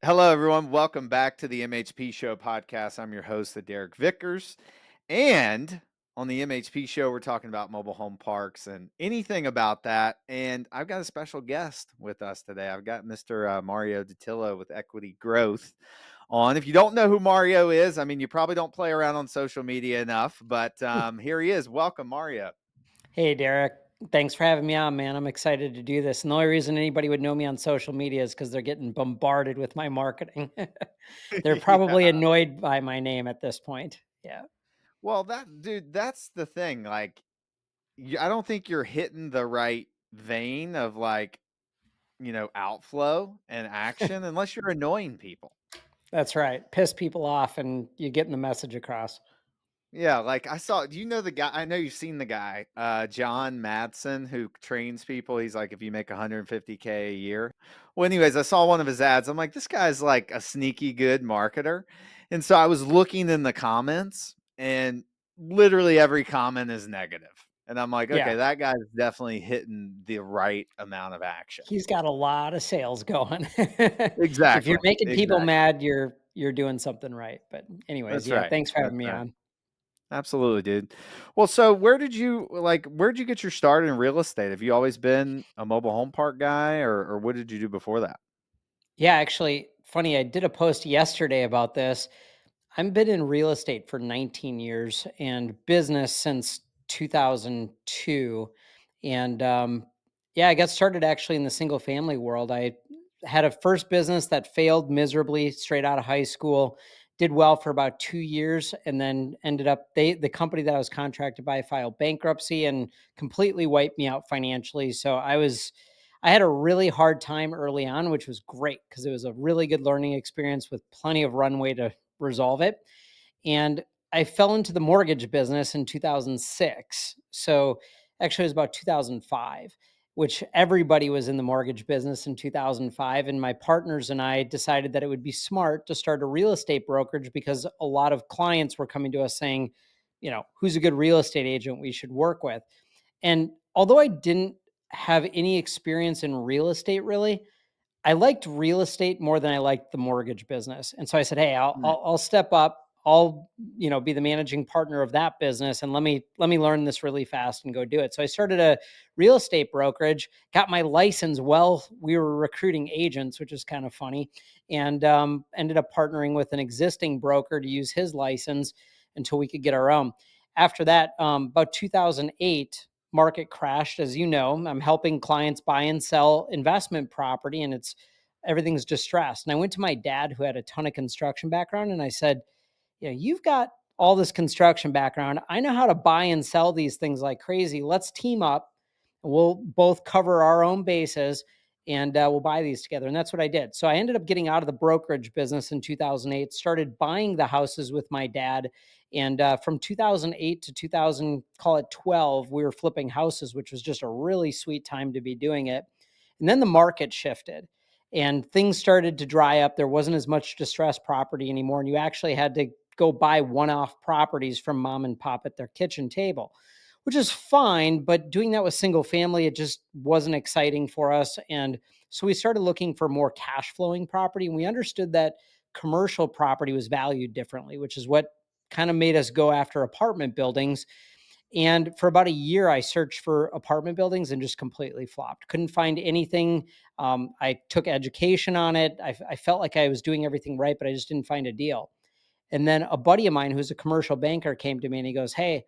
Hello, everyone. Welcome back to the MHP Show podcast. I'm your host, Derek Vickers. And on the MHP Show, we're talking about mobile home parks and anything about that. And I've got a special guest with us today. I've got Mr. Mario Dattilo with Equity Growth on. If you don't know who Mario is, I mean, you probably don't play around on social media enough, but here he is. Welcome, Mario. Hey, Derek. Thanks for having me on, man. I'm excited to do this. And the only reason anybody would know me on social media is because they're getting bombarded with my marketing. They're probably Yeah. annoyed by my name at this point. Yeah. Well, that's the thing. I don't think you're hitting the right vein of outflow and action unless you're annoying people. That's right. Piss people off and you're getting the message across. Yeah, do you know the guy? I know you've seen the guy, John Madsen, who trains people. He's like, if you make 150K a year. Well, anyways, I saw one of his ads. I'm like, this guy's like a sneaky good marketer. And so I was looking in the comments, and literally every comment is negative. And I'm like, okay, Yeah. that guy's definitely hitting the right amount of action. He's got a lot of sales going. If you're Exactly. making people Exactly. mad, you're doing something right. But anyways, That's yeah, right. thanks for That's having me right. on. Absolutely, dude. Well, so where'd you get your start in real estate? Have you always been a mobile home park guy or what did you do before that? Yeah, actually, funny, I did a post yesterday about this. I've been in real estate for 19 years and business since 2002. And yeah, I got started actually in the single family world. I had a first business that failed miserably straight out of high school, did well for about 2 years, and then ended up, the company that I was contracted by filed bankruptcy and completely wiped me out financially. So I had a really hard time early on, which was great because it was a really good learning experience with plenty of runway to resolve it. And I fell into the mortgage business in 2006. So actually, it was about 2005, which everybody was in the mortgage business in 2005. And my partners and I decided that it would be smart to start a real estate brokerage because a lot of clients were coming to us saying, who's a good real estate agent we should work with. And although I didn't have any experience in real estate really, I liked real estate more than I liked the mortgage business. And so I said, "Hey, Mm. I'll step up. I'll, be the managing partner of that business and let me learn this really fast and go do it." So I started a real estate brokerage, got my license while we were recruiting agents, which is kind of funny, and ended up partnering with an existing broker to use his license until we could get our own. After that, about 2008, market crashed. As you know, I'm helping clients buy and sell investment property, and everything's distressed. And I went to my dad, who had a ton of construction background, and I said, you've got all this construction background. I know how to buy and sell these things like crazy. Let's team up. We'll both cover our own bases and we'll buy these together. And that's what I did. So I ended up getting out of the brokerage business in 2008, started buying the houses with my dad. And from 2008 to 2000, call it 12, we were flipping houses, which was just a really sweet time to be doing it. And then the market shifted and things started to dry up. There wasn't as much distressed property anymore. And you actually had to go buy one-off properties from mom and pop at their kitchen table, which is fine. But doing that with single family, it just wasn't exciting for us. And so we started looking for more cash flowing property. And we understood that commercial property was valued differently, which is what kind of made us go after apartment buildings. And for about a year, I searched for apartment buildings and just completely flopped. Couldn't find anything. I took education on it. I felt like I was doing everything right, but I just didn't find a deal. And then a buddy of mine who's a commercial banker came to me and he goes, "Hey,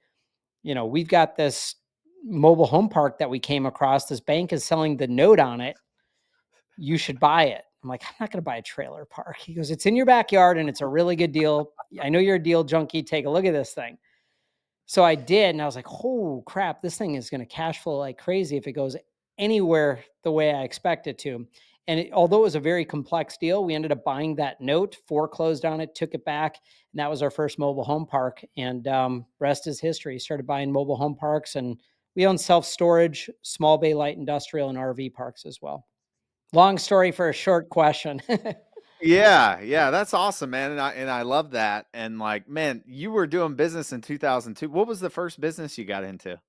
we've got this mobile home park that we came across. This bank is selling the note on it. You should buy it." I'm like, "I'm not going to buy a trailer park." He goes, "It's in your backyard and it's a really good deal. I know you're a deal junkie. Take a look at this thing." So I did, and I was like, "Oh crap, this thing is going to cash flow like crazy if it goes anywhere the way I expect it to." And although it was a very complex deal, we ended up buying that note, foreclosed on it, took it back, and that was our first mobile home park. And rest is history. Started buying mobile home parks, and we own self storage, small bay light industrial, and RV parks as well. Long story for a short question. Yeah, yeah, that's awesome, man. And I love that. And like, man, you were doing business in 2002. What was the first business you got into?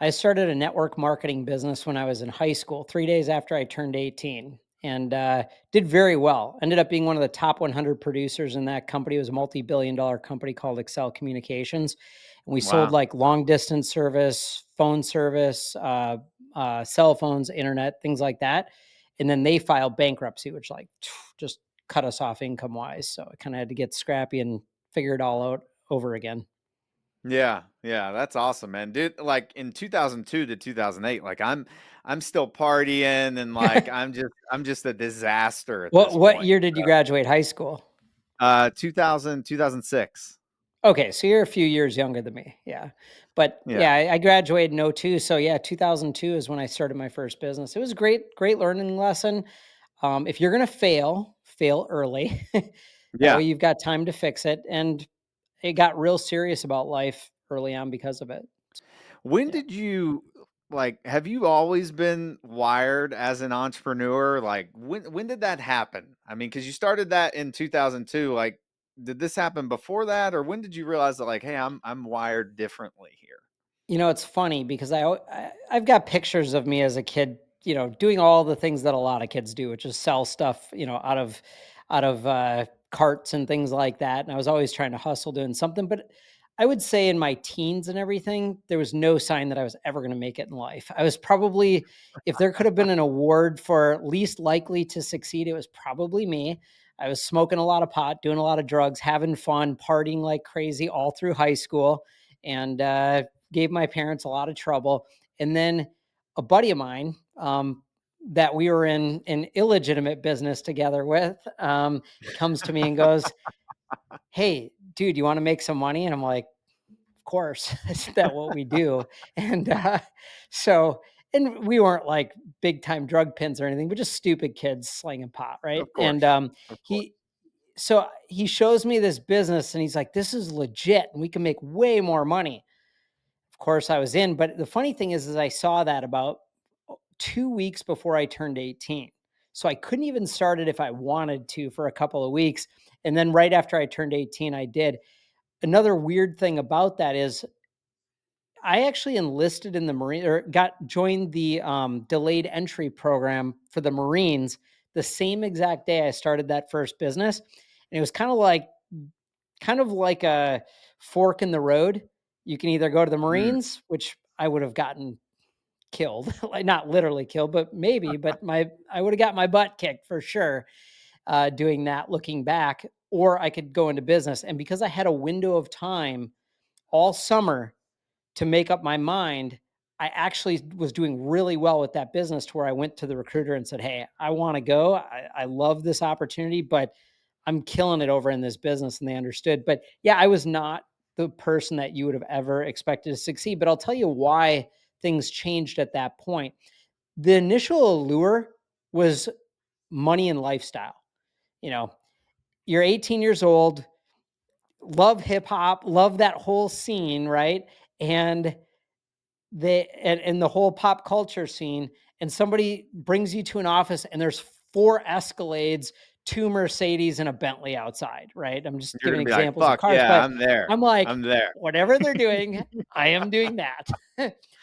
I started a network marketing business when I was in high school, 3 days after I turned 18. and did very well. Ended up being one of the top 100 producers in that company. It was a multi-billion-dollar company called Excel Communications, and we sold Wow. like long distance service, phone service, cell phones, internet, things like that. And then they filed bankruptcy, which like just cut us off income wise. So I kind of had to get scrappy and figure it all out over again. Yeah, yeah, that's awesome, man. Dude, like in 2002 to 2008, like I'm still partying and like I'm just a disaster at this What point. year did you graduate high school? 2006. Okay, so you're a few years younger than me. Yeah. But Yeah. yeah, I graduated in '02. So yeah, 2002 is when I started my first business. It was a great learning lesson. If you're going to fail, fail early. That way Yeah. you've got time to fix it. And it got real serious about life early on because of it. When Yeah. did you like have you always been wired as an entrepreneur? Like when did that happen? I mean, cuz you started that in 2002, like did this happen before that or when did you realize that like, hey, I'm wired differently here? You know, it's funny because I've got pictures of me as a kid, doing all the things that a lot of kids do, which is sell stuff, out of carts and things like that. And I was always trying to hustle doing something. But I would say in my teens and everything, there was no sign that I was ever going to make it in life. I was probably, if there could have been an award for least likely to succeed, it was probably me. I was smoking a lot of pot, doing a lot of drugs, having fun, partying like crazy all through high school. And gave my parents a lot of trouble. And then a buddy of mine, that we were in an illegitimate business together with, comes to me and goes, "Hey, dude, you want to make some money?" And I'm like, "Of course, isn't that what we do?" And so, and we weren't like big time drug pins or anything, but just stupid kids slinging pot, right? Of And course. Of course. he, so he shows me this business, and he's like, "This is legit, and we can make way more money." Of course, I was in. But the funny thing is I saw that about 2 weeks before I turned 18. So I couldn't even start it if I wanted to for a couple of weeks. And then right after I turned 18, I did. Another weird thing about that is I actually enlisted in the Marine or got joined the delayed entry program for the Marines the same exact day I started that first business. And it was kind of like a fork in the road. You can either go to the Mm, Marines, which I would have gotten killed, like not literally killed, but maybe, but I would have got my butt kicked for sure doing that looking back, or I could go into business. And because I had a window of time all summer to make up my mind, I actually was doing really well with that business to where I went to the recruiter and said, "Hey, I want to go. I love this opportunity, but I'm killing it over in this business." And they understood. But yeah, I was not the person that you would have ever expected to succeed. But I'll tell you why things changed at that point. The initial allure was money and lifestyle. You know, you're 18 years old, love hip hop, love that whole scene, right? And and the whole pop culture scene, and somebody brings you to an office and there's 4 Escalades, 2 Mercedes, and a Bentley outside, right? I'm just you're giving gonna be like, examples of fuck cars, yeah, but I'm there. I'm like, I'm there. whatever they're doing, I am doing that.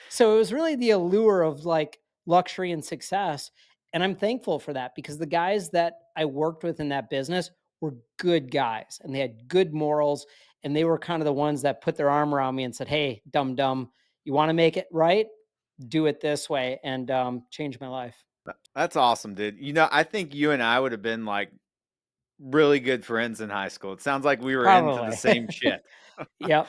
So it was really the allure of like luxury and success. And I'm thankful for that because the guys that I worked with in that business were good guys and they had good morals. And they were kind of the ones that put their arm around me and said, "Hey, dum dum, you want to make it right? Do it this way," and change my life. That's awesome, dude. I think you and I would have been like really good friends in high school. It sounds like we were into the Probably. same shit. Yep.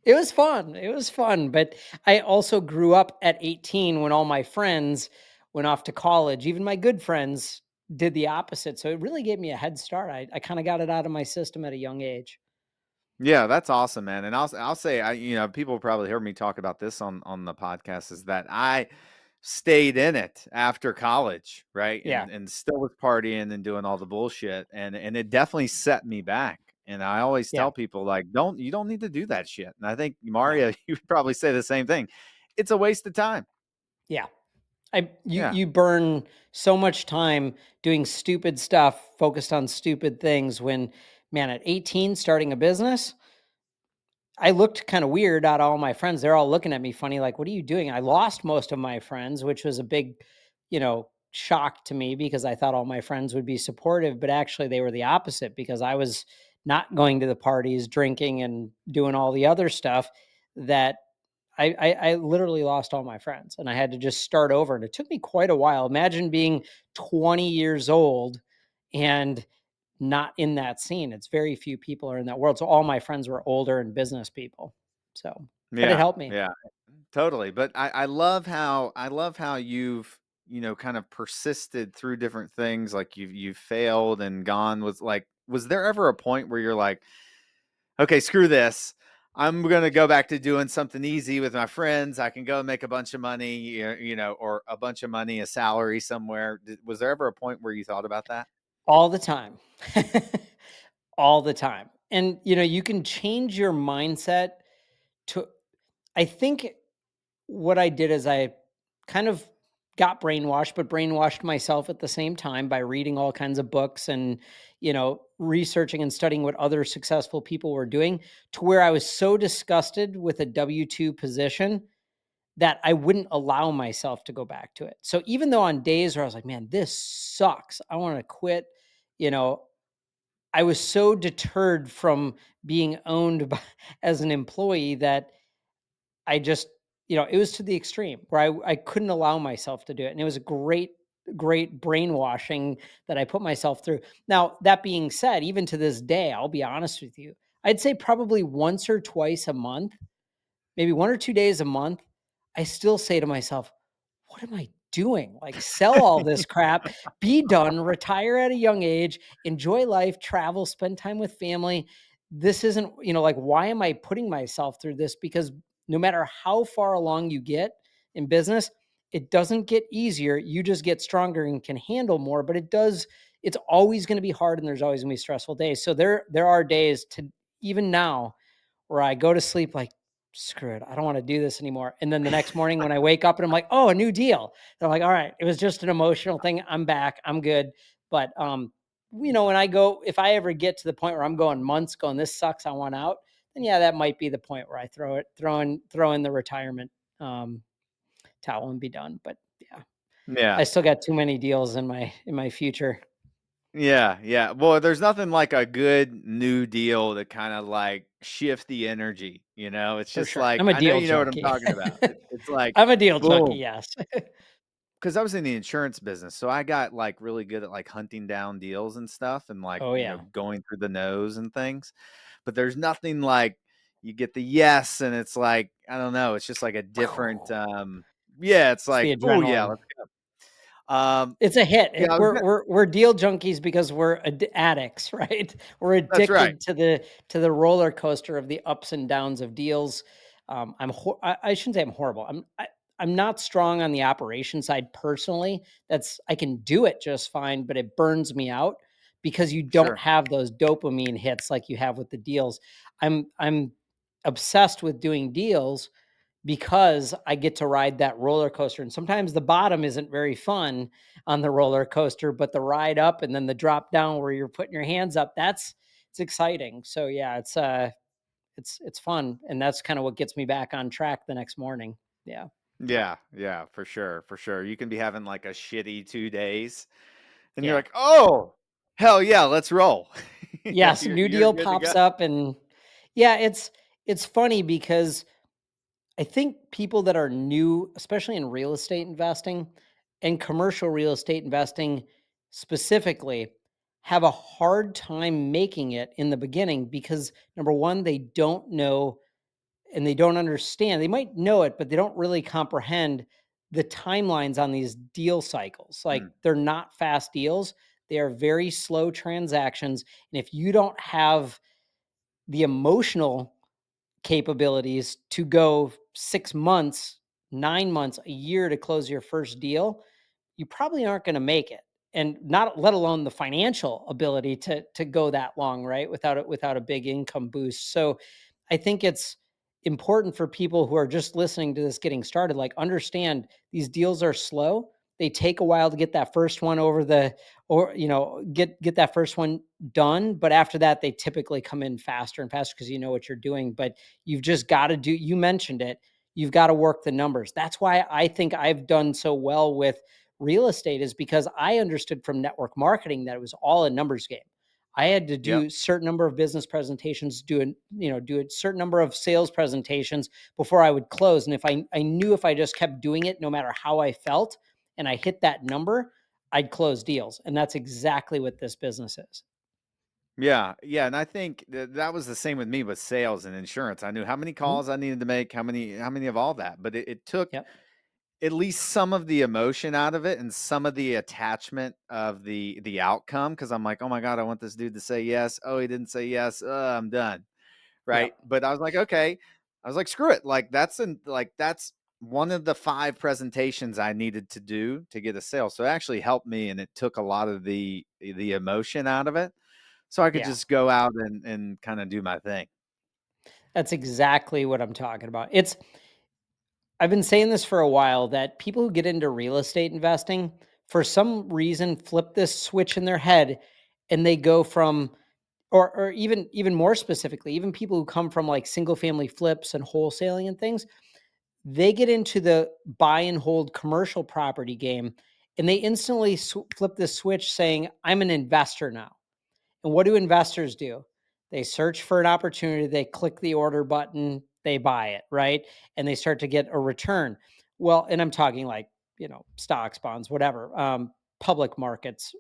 It was fun. It was fun. But I also grew up at 18 when all my friends went off to college. Even my good friends did the opposite. So it really gave me a head start. I kind of got it out of my system at a young age. Yeah, that's awesome, man. And I'll say people probably heard me talk about this on the podcast is that I stayed in it after college, right? Yeah. And still was partying and doing all the bullshit and it definitely set me back. And I always Yeah. tell people like don't need to do that shit. And I think No. Mario you would probably say the same thing. It's a waste of time. Yeah. You Yeah. you burn so much time doing stupid stuff, focused on stupid things when, man, at 18 starting a business, I looked kind of weird at all my friends. They're all looking at me funny, like, "What are you doing?" I lost most of my friends, which was a big, shock to me because I thought all my friends would be supportive, but actually they were the opposite because I was not going to the parties, drinking and doing all the other stuff that I literally lost all my friends and I had to just start over. And it took me quite a while. Imagine being 20 years old and not in that scene. It's very few people are in that world. So all my friends were older and business people. So, but it Yeah, helped me. yeah, totally. But I love how you've, kind of persisted through different things. Like you've failed and gone with like, was there ever a point where you're like, okay, screw this. I'm gonna go back to doing something easy with my friends. I can go make a bunch of money, or a bunch of money, a salary somewhere. Was there ever a point where you thought about that? All the time. All the time. And, you can change your mindset to I think what I did is I kind of got brainwashed, but brainwashed myself at the same time by reading all kinds of books and, researching and studying what other successful people were doing to where I was so disgusted with a W-2 position that I wouldn't allow myself to go back to it. So even though on days where I was like, man, this sucks, I want to quit, you know, I was so deterred from being owned by, as an employee that I just, it was to the extreme where I couldn't allow myself to do it. And it was a great brainwashing that I put myself through. Now, that being said, even to this day, I'll be honest with you, I'd say probably once or twice a month, maybe 1 or 2 days a month, I still say to myself, "What am I doing? Like, sell all this crap, be done, retire at a young age, enjoy life, travel, spend time with family. This isn't, like, why am I putting myself through this?" Because no matter how far along you get in business, it doesn't get easier. You just get stronger and can handle more, but it's always gonna be hard and there's always gonna be stressful days. So there are days to even now where I go to sleep like, screw it, I don't want to do this anymore. And then the next morning when I wake up and I'm like, oh, a new deal. And I'm like, all right, it was just an emotional thing. I'm back. I'm good. But when I go, if I ever get to the point where I'm going months going, this sucks, I want out, then yeah, that might be the point where I throw in the retirement um towel and be done. But yeah, I Yeah. still got too many deals in my future. Yeah, yeah. Well, there's nothing like a good new deal to kind of like shift the energy, It's For just sure. like I'm a I know deal you know what I'm junkie. talking about. It's like I'm a deal junkie, boom. yes. Because I was in the insurance business, so I got like really good at like hunting down deals and stuff and like, Oh yeah. going through the nose and things. But there's nothing like you get the yes and it's like, I don't know, it's just like a different yeah, it's It's the like, oh yeah, adrenaline. let's go. It's a hit. Yeah, We're deal junkies because we're addicts, right? We're that's right. addicted to the roller coaster of the ups and downs of deals. I shouldn't say I'm horrible. I'm not strong on the operation side personally. I can do it just fine, but it burns me out because you don't Sure. have those dopamine hits like you have with the deals. I'm obsessed with doing deals because I get to ride that roller coaster. And sometimes the bottom isn't very fun on the roller coaster, but the ride up and then the drop down where you're putting your hands up, it's exciting. So yeah, it's fun. And that's kind of what gets me back on track the next morning. Yeah. Yeah, yeah, for sure, for sure. You can be having like a shitty 2 days and you're Yeah. like, "Oh, hell yeah, let's roll." Yes, new You're deal good to go. pops up and yeah, it's funny because I think people that are new, especially in real estate investing and commercial real estate investing specifically, have a hard time making it in the beginning because number one, they don't know and they don't understand. They might know it, but they don't really comprehend the timelines on these deal cycles. Like Mm, they're not fast deals, they are very slow transactions. And if you don't have the emotional capabilities to go 6 months, 9 months, a year to close your first deal, you probably aren't going to make it. And not let alone the financial ability to go that long, right? Without a big income boost. So I think it's important for people who are just listening to this getting started, like understand these deals are slow. They take a while to get that first one over the or get that first one done, but after that they typically come in faster and faster because you know what you're doing. But you've just got to do, you mentioned it, you've got to work the numbers. That's why I think I've done so well with real estate is because I understood from network marketing that it was all a numbers game. I had to Yep. do certain number of business presentations, do a certain number of sales presentations before I would close. And if I knew if I just kept doing it, no matter how I felt, and I hit that number, I'd close deals. And that's exactly what this business is. Yeah, yeah, and I think that was the same with me with sales and insurance. I knew how many Mhm. calls I needed to make, how many of all that, but it took Yep. at least some of the emotion out of it and some of the attachment of the outcome. Because I'm like, "Oh my god, I want this dude to say yes. Oh, he didn't say yes. I'm done." Right? Yep. But I was like, "Okay." I was like, "Screw it." That's one of the 5 presentations I needed to do to get a sale. So it actually helped me, and it took a lot of the emotion out of it, so I could Yeah. just go out and kinda do my thing. That's exactly what I'm talking about. I've been saying this for a while that people who get into real estate investing, for some reason, flip this switch in their head and they go from, or even more specifically, even people who come from like single family flips and wholesaling and things, they get into the buy and hold commercial property game and they instantly flip this switch saying, I'm an investor now. And what do investors do? They search for an opportunity, they click the order button, they buy it, right? And they start to get a return. Well, and I'm talking like, stocks, bonds, whatever, public markets.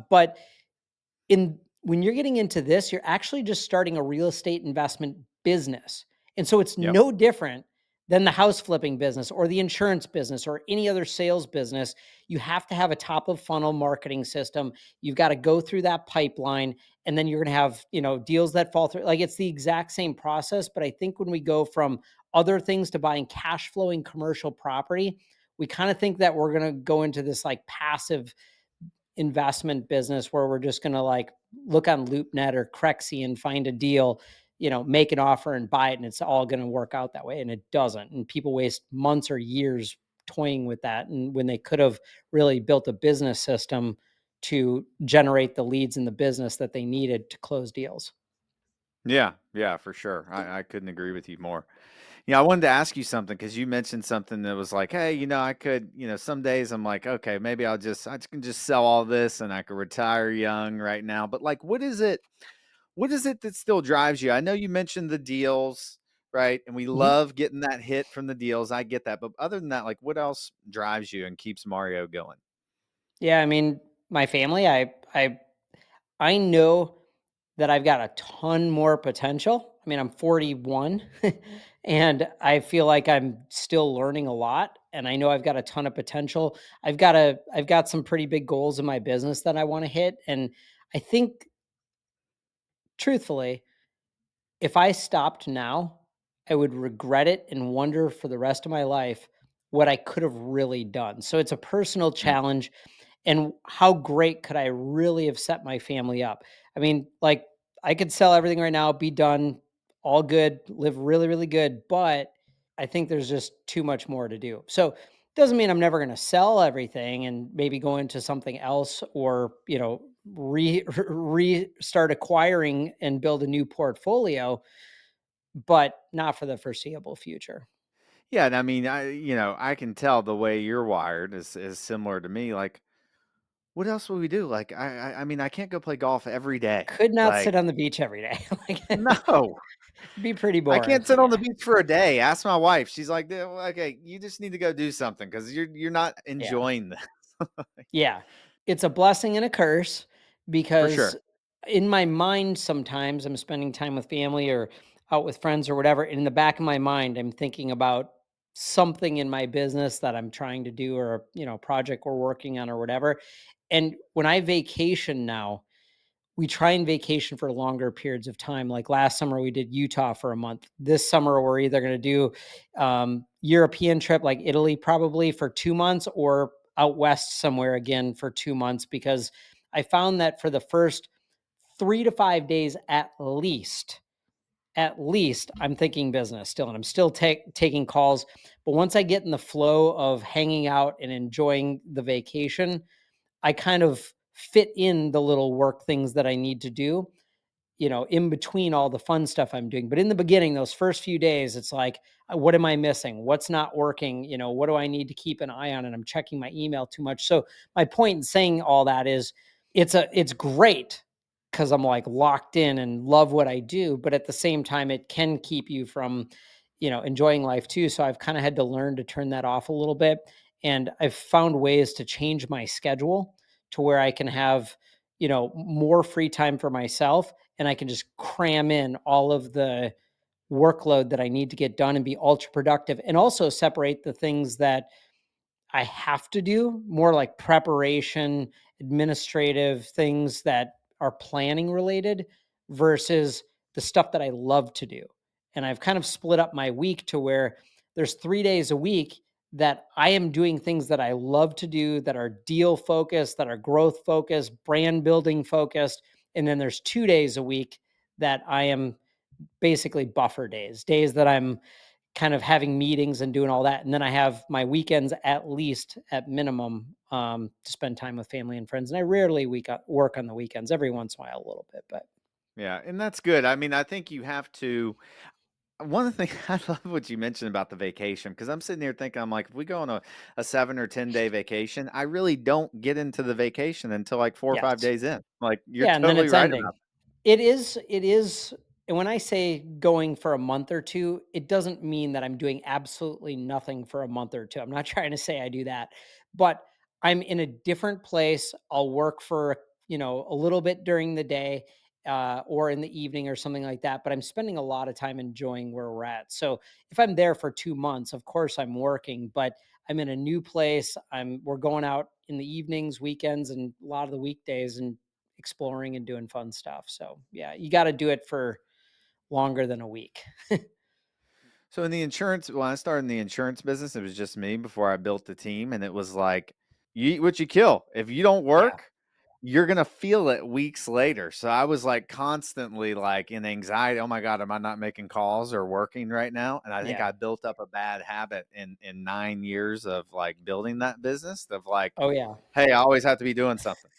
But in when you're getting into this, you're actually just starting a real estate investment business. And so it's Yep. no different than the house flipping business or the insurance business or any other sales business. You have to have a top of funnel marketing system. You've got to go through that pipeline and then you're going to have, deals that fall through. Like it's the exact same process, but I think when we go from other things to buying cash flowing commercial property, we kind of think that we're going to go into this like passive investment business where we're just going to like look on LoopNet or Crexy and find a deal, make an offer and buy it. And it's all going to work out that way. And it doesn't. And people waste months or years toying with that. And when they could have really built a business system to generate the leads in the business that they needed to close deals. Yeah, yeah, for sure. I couldn't agree with you more. Yeah, I wanted to ask you something because you mentioned something that was like, hey, I could, some days I'm like, okay, maybe I can just sell all this and I could retire young right now. But like, what is it that still drives you? I know you mentioned the deals, right? And we Mhm. love getting that hit from the deals. I get that. But other than that, like, what else drives you and keeps Mario going? Yeah. I mean, my family, I know that I've got a ton more potential. I mean, I'm 41 and I feel like I'm still learning a lot and I know I've got a ton of potential. I've got some pretty big goals in my business that I want to hit and I think truthfully, if I stopped now, I would regret it and wonder for the rest of my life what I could have really done. So it's a personal Mm. challenge and how great could I really have set my family up? I mean, like I could sell everything right now, be done, all good, live really, really good, but I think there's just too much more to do. So doesn't mean I'm never going to sell everything and maybe go into something else or, restart acquiring and build a new portfolio, but not for the foreseeable future. Yeah, and I mean, I can tell the way you're wired is similar to me. Like, what else would we do? Like, I mean, I can't go play golf every day. Could not Like, sit on the beach every day. Like, no, it'd be pretty I boring. can't sit on the Yeah. beach for a day. Ask my wife. She's like, Okay, you just need to go do something because you're not Yeah. enjoying this." Yeah. It's a blessing and a curse For because sure. in my mind, sometimes I'm spending time with family or out with friends or whatever. And in the back of my mind, I'm thinking about something in my business that I'm trying to do or, project we're working on or whatever. And when I vacation now, we try and vacation for longer periods of time. Like last summer, we did Utah for a month. This summer, we're either going to do European trip, like Italy, probably for 2 months, or out west somewhere again for 2 months. Because I found that for the first 3 to 5 days, at least, I'm thinking business still, and I'm still taking calls. But once I get in the flow of hanging out and enjoying the vacation, I kind of fit in the little work things that I need to do. in between all the fun stuff I'm doing. But in the beginning, those first few days, it's like, what am I missing? What's not working? What do I need to keep an eye on? And I'm checking my email too much. So my point in saying all that is it's great because I'm like locked in and love what I do. But at the same time, it can keep you from, enjoying life too. So I've kind of had to learn to turn that off a little bit. And I've found ways to change my schedule to where I can have, more free time for myself, and I can just cram in all of the workload that I need to get done and be ultra productive, and also separate the things that I have to do, more like preparation, administrative things that are planning related versus the stuff that I love to do. And I've kind of split up my week to where there's 3 days a week that I am doing things that I love to do, that are deal focused, that are growth focused, brand building focused. And then there's 2 days a week that I am basically buffer days, days that I'm kind of having meetings and doing all that. And then I have my weekends at least at minimum to spend time with family and friends. And I rarely work on the weekends, every once in a while a little bit, but Yeah, and that's good. I mean, I think you have to. One of the things I love what you mentioned about the vacation because I'm sitting here thinking, I'm like, if we go on a 7 or 10 day vacation, I really don't get into the vacation until like 4 or 5 yes. days in. Like, you're Yeah. And then totally it's right ending. about It is. And when I say going for a month or two, it doesn't mean that I'm doing absolutely nothing for a month or two. I'm not trying to say I do that, but I'm in a different place. I'll work for, a little bit during the day or in the evening or something like that. But I'm spending a lot of time enjoying where we're at. So if I'm there for 2 months, of course I'm working, but I'm in a new place. We're going out in the evenings, weekends, and a lot of the weekdays and exploring and doing fun stuff. So yeah, you got to do it for longer than a week. So in the insurance, when I started in the insurance business, it was just me before I built the team, and it was like, you eat what you kill. If you don't Yeah. work, you're gonna feel it weeks later. So I was like constantly like in anxiety. Oh my God, am I not making calls or working right now? And I think Yeah. I built up a bad habit in 9 years of like building that business of like, Oh yeah. hey, I always have to be doing something.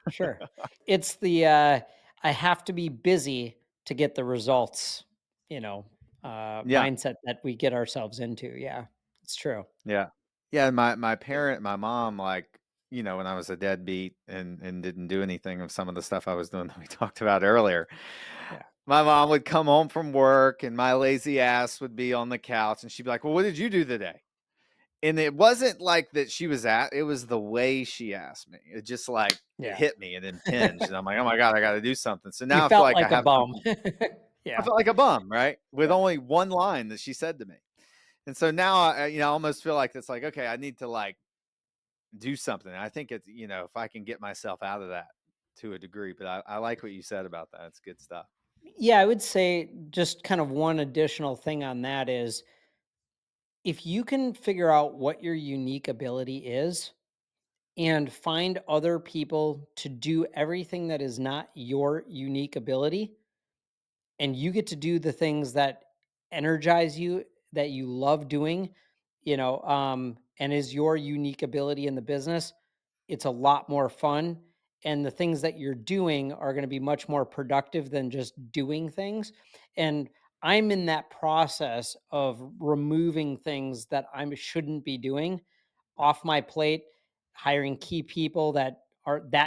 Sure. It's the I have to be busy to get the results, you know, Yeah. mindset that we get ourselves into. Yeah. It's true. Yeah. Yeah, my mom, like, when I was a deadbeat and didn't do anything of some of the stuff I was doing that we talked about earlier, Yeah. my mom would come home from work and my lazy ass would be on the couch and she'd be like, "Well, what did you do today?" And it wasn't like that it was the way she asked me. It just like it Yeah. hit me and impinged. And I'm like, "Oh my God, I got to do something." So You now I feel felt like I like a have bum. something. I Yeah. felt like a bum, right? With Yeah. only one line that she said to me. And so now I almost feel like it's like, okay, I need to like do something. I think it's, if I can get myself out of that to a degree, but I like what you said about that. It's good stuff. Yeah, I would say just kind of one additional thing on that is if you can figure out what your unique ability is and find other people to do everything that is not your unique ability, and you get to do the things that energize you, that you love doing, and is your unique ability in the business, it's a lot more fun. And the things that you're doing are going to be much more productive than just doing things. And I'm in that process of removing things that I shouldn't be doing off my plate, hiring key people that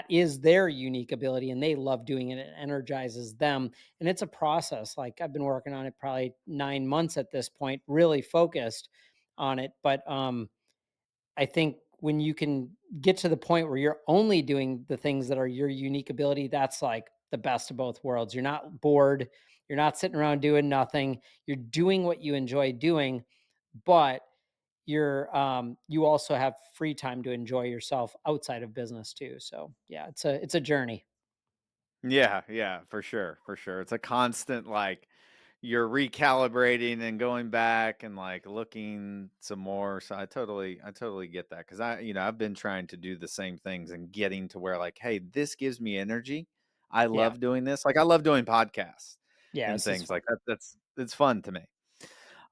is their unique ability and they love doing it. It energizes them. And it's a process. Like I've been working on it probably 9 months at this point, really focused on it. But I think when you can get to the point where you're only doing the things that are your unique ability, that's like the best of both worlds. You're not bored. You're not sitting around doing nothing. You're doing what you enjoy doing, but you also have free time to enjoy yourself outside of business too. So yeah, it's a journey. Yeah, yeah, for sure, for sure. It's a constant like you're recalibrating and going back and like looking some more. So I totally get that because I've been trying to do the same things and getting to where like, hey, this gives me energy. I Yeah. love doing this. Like I love doing podcasts Yeah, and this is things fun. like that. It's fun to me.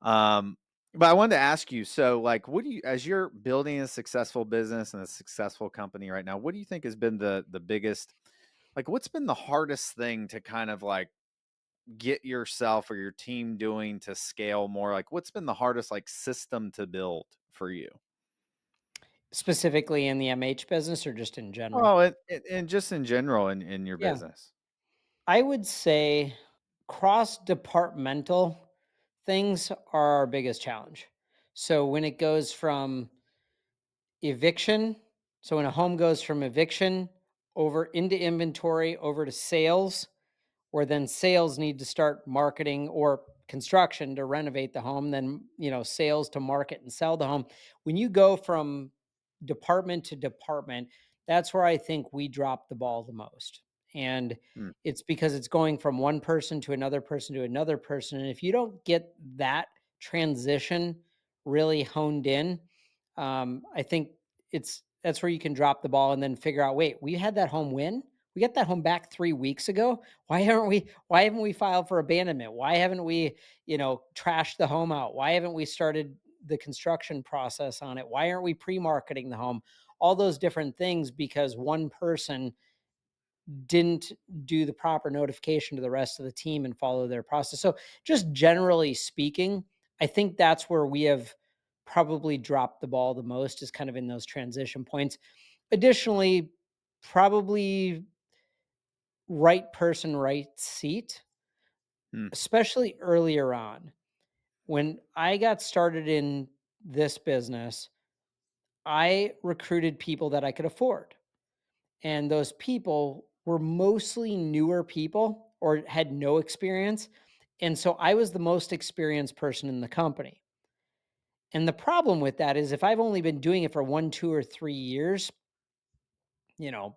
Um, but I wanted to ask you, so like, what do you, as you're building a successful business and a successful company right now, what do you think has been the biggest, like, what's been the hardest thing to kind of like get yourself or your team doing to scale more? Like, what's been the hardest like system to build for you? Specifically in the MH business or just in general? Oh, and just in general in your Yeah. business. I would say cross-departmental things are our biggest challenge. So when it goes from eviction, so when a home goes from eviction over into inventory, over to sales, where then sales need to start marketing or construction to renovate the home, then sales to market and sell the home. When you go from department to department, that's where I think we drop the ball the most. And Mm, it's because it's going from one person to another person to another person, and if you don't get that transition really honed in, I think that's where you can drop the ball and then figure out, wait, we had that home when we got that home back 3 weeks ago. Why haven't we filed for abandonment? Why haven't we, trashed the home out? Why haven't we started the construction process on it? Why aren't we pre-marketing the home? All those different things because one person didn't do the proper notification to the rest of the team and follow their process. So just generally speaking, I think that's where we have probably dropped the ball the most, is kind of in those transition points. Additionally, probably right person, right seat, mm, especially earlier on. When I got started in this business, I recruited people that I could afford. And those people were mostly newer people or had no experience. And so I was the most experienced person in the company. And the problem with that is if I've only been doing it for 1, 2, or 3 years, you know,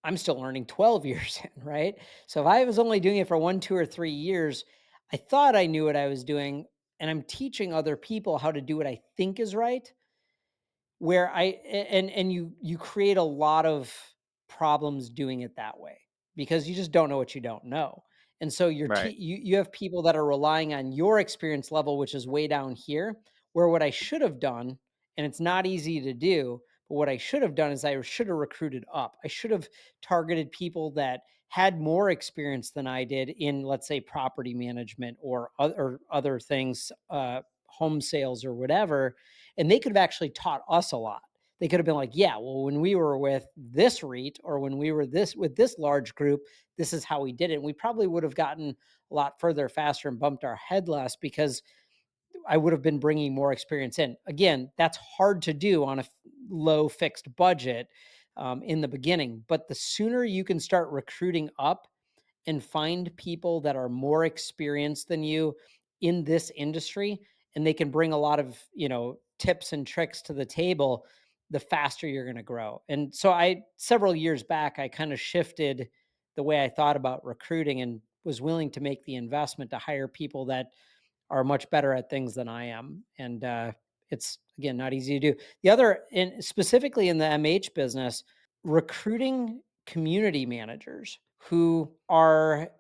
I'm still learning 12 years in, right? So if I was only doing it for 1, 2, or 3 years, I thought I knew what I was doing, and I'm teaching other people how to do what I think is right, where and you create a lot of problems doing it that way because you just don't know what you don't know. And so right. you have people that are relying on your experience level, which is way down here, where what I should have done, and it's not easy to do, but what I should have done is I should have recruited up. I should have targeted people that had more experience than I did in, let's say, property management or other things, home sales or whatever, and they could have actually taught us a lot. They could have been like, yeah, well, when we were with this REIT or when we were this with this large group, this is how we did it. And we probably would have gotten a lot further faster and bumped our head less because I would have been bringing more experience in. Again, that's hard to do on a low fixed budget in the beginning. But the sooner you can start recruiting up and find people that are more experienced than you in this industry, and they can bring a lot of tips and tricks to the table, the faster you're going to grow. And so I several years back I kind of shifted the way I thought about recruiting and was willing to make the investment to hire people that are much better at things than I am. And it's again not easy to do. The other, and specifically in the MH business, recruiting community managers who are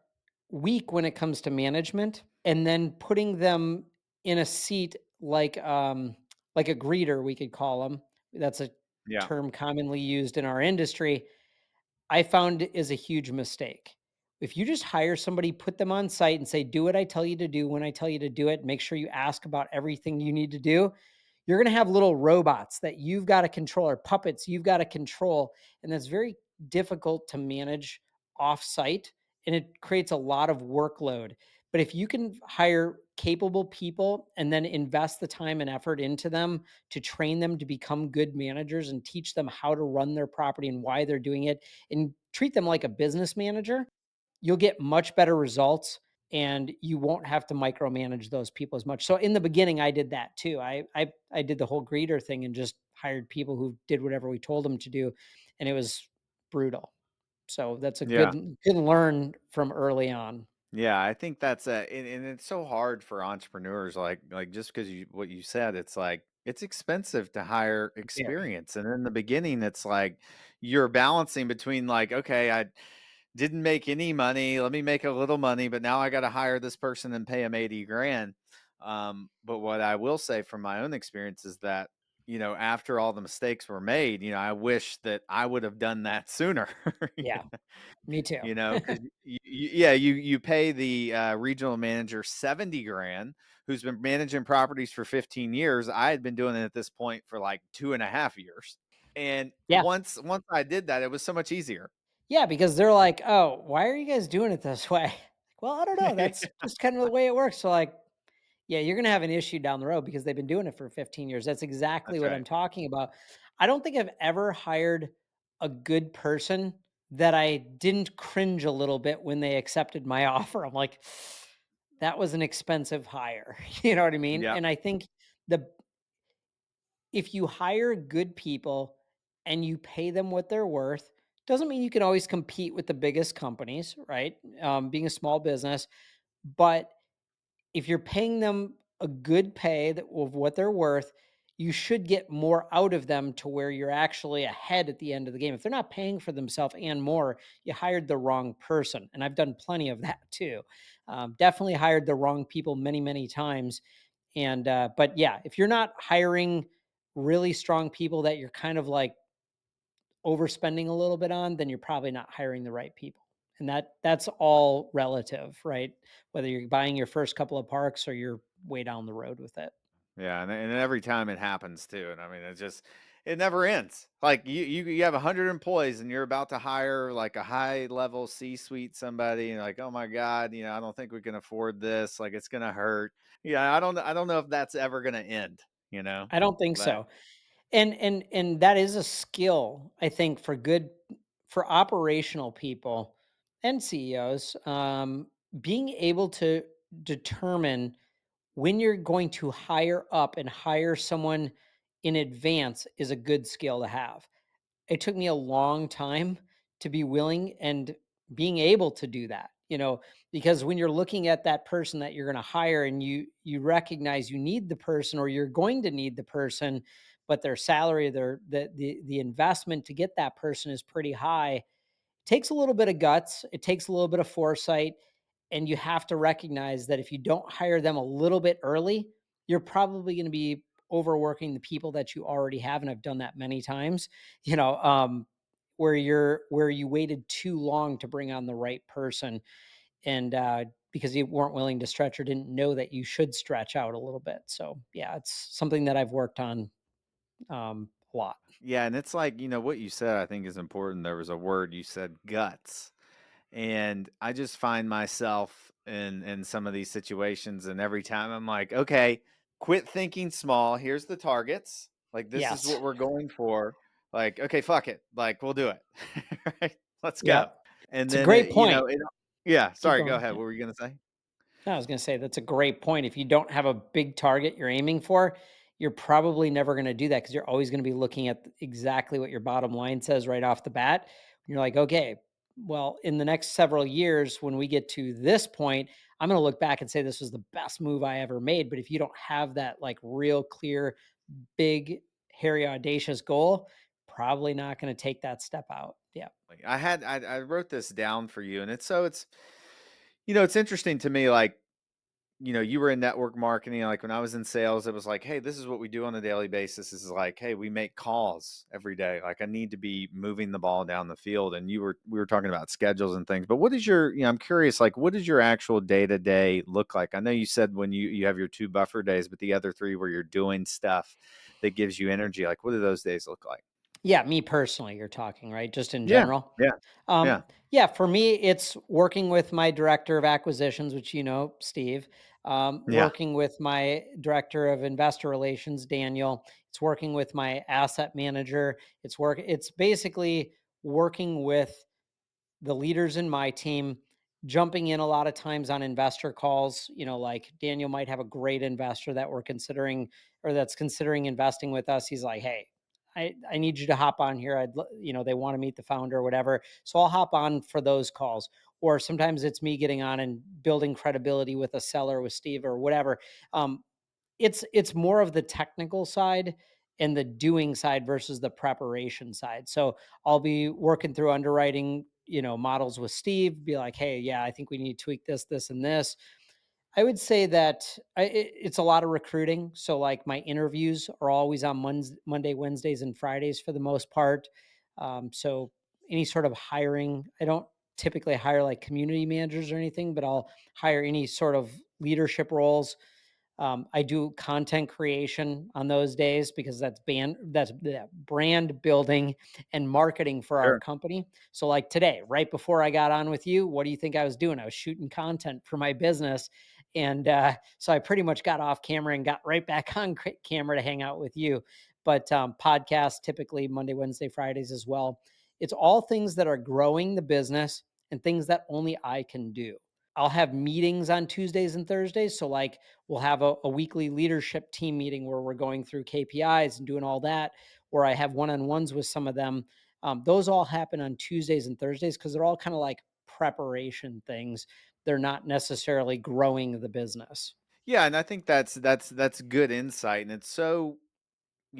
weak when it comes to management, and then putting them in a seat like a greeter, we could call them. That's a Yeah. term commonly used in our industry. I found is a huge mistake. If you just hire somebody, put them on site and say, do what I tell you to do when I tell you to do it, make sure you ask about everything you need to do, you're going to have little robots that you've got to control, or puppets you've got to control. And that's very difficult to manage off site. And it creates a lot of workload. But if you can hire capable people and then invest the time and effort into them to train them to become good managers and teach them how to run their property and why they're doing it, and treat them like a business manager, you'll get much better results and you won't have to micromanage those people as much. So in the beginning, I did that too. I did the whole greeter thing and just hired people who did whatever we told them to do, and it was brutal. So that's a Yeah. good learn from early on. Yeah, I think that's and it's so hard for entrepreneurs like just because you what you said, it's like it's expensive to hire Very. experience. And in the beginning, it's like you're balancing between like, okay, I didn't make any money, let me make a little money, but now I got to hire this person and pay them 80 grand. But what I will say from my own experience is that after all the mistakes were made, I wish that I would have done that sooner. Yeah, me too. Because yeah, you pay the regional manager 70 grand, who's been managing properties for 15 years. I had been doing it at this point for like 2.5 years. And Yeah. once I did that, it was so much easier. Yeah, because they're like, "Oh, why are you guys doing it this way?" Well, I don't know. That's just kind of the way it works. So like, yeah, you're gonna have an issue down the road because they've been doing it for 15 years. That's exactly That's what right. I'm talking about. I don't think I've ever hired a good person that I didn't cringe a little bit when they accepted my offer. I'm like, that was an expensive hire. You know what I mean? Yep. And I think the if you hire good people and you pay them what they're worth, doesn't mean you can always compete with the biggest companies, right? Being a small business, but if you're paying them a good pay of what they're worth, you should get more out of them to where you're actually ahead at the end of the game. If they're not paying for themselves and more, you hired the wrong person. And I've done plenty of that too. Definitely hired the wrong people many, many times. And, but yeah, if you're not hiring really strong people that you're kind of like overspending a little bit on, then you're probably not hiring the right people. And that's all relative, right? Whether you're buying your first couple of parks or you're way down the road with it. Yeah, and every time it happens too, and I mean, it never ends. Like you have 100 employees, and you're about to hire like a high level C-suite somebody, and like, oh my god, I don't think we can afford this. Like, it's gonna hurt. Yeah, I don't know if that's ever gonna end. You know, I don't think but so. And that is a skill, I think, for operational people and CEOs, being able to determine when you're going to hire up and hire someone in advance is a good skill to have. It took me a long time to be willing and being able to do that, because when you're looking at that person that you're going to hire and you recognize you need the person or you're going to need the person, but their salary, the investment to get that person is pretty high. Takes a little bit of guts, it takes a little bit of foresight, and you have to recognize that if you don't hire them a little bit early, you're probably going to be overworking the people that you already have, and I've done that many times, you know, where you waited too long to bring on the right person, and because you weren't willing to stretch or didn't know that you should stretch out a little bit. So yeah, it's something that I've worked on a lot. yeah, and it's like what you said. I think is important. There was a word you said, guts. And I just find myself in some of these situations, and every time I'm like, okay, quit thinking small. Here's the targets. Like, this is Yes. what we're going for. Like, okay, fuck it. Like, we'll do it. Right? Let's go. Yep. And It's a then great point. yeah. Keep Sorry. Go going. ahead. Yeah. What were you gonna say? No, I was going to say that's a great point. If you don't have a big target you're aiming for, you're probably never going to do that because you're always going to be looking at exactly what your bottom line says right off the bat. You're like, okay, well, in the next several years, when we get to this point, I'm going to look back and say this was the best move I ever made. But if you don't have that like real clear, big, hairy, audacious goal, probably not going to take that step out. Yeah. Like, I wrote this down for you, and it's interesting to me. Like, you were in network marketing. Like, when I was in sales, it was like, hey, this is what we do on a daily basis. This is like, hey, we make calls every day. Like, I need to be moving the ball down the field. And we were talking about schedules and things. But what is I'm curious, like, what does your actual day to day look like? I know you said when you have your 2 buffer days, but the other 3 where you're doing stuff that gives you energy. Like, what do those days look like? Yeah. Me personally, you're talking, right? Just in Yeah, general. yeah, yeah, Yeah, for me, it's working with my director of acquisitions, which Steve. yeah. Working with my director of investor relations, Daniel. It's working with my asset manager. It's basically working with the leaders in my team, jumping in a lot of times on investor calls. Like Daniel might have a great investor that we're considering or that's considering investing with us. He's like, hey, I need you to hop on here. They want to meet the founder or whatever. So I'll hop on for those calls. Or sometimes it's me getting on and building credibility with a seller with Steve or whatever. Um, it's more of the technical side and the doing side versus the preparation side. So I'll be working through underwriting, models with Steve, be like, hey, yeah, I think we need to tweak this, this, and this. I would say that it's a lot of recruiting. So, like, my interviews are always on Monday, Wednesdays, and Fridays for the most part. So, any sort of hiring, I don't typically hire like community managers or anything, but I'll hire any sort of leadership roles. I do content creation on those days because that's brand building and marketing for our Sure. company. So like today, right before I got on with you, what do you think I was doing? I was shooting content for my business, and so I pretty much got off camera and got right back on camera to hang out with you. But podcasts typically Monday, Wednesday, Fridays as well. It's all things that are growing the business and things that only I can do. I'll have meetings on Tuesdays and Thursdays. So, like, we'll have a weekly leadership team meeting where we're going through KPIs and doing all that, or I have one on ones with some of them. Those all happen on Tuesdays and Thursdays because they're all kind of like preparation things. They're not necessarily growing the business. Yeah, and I think that's good insight, and it's so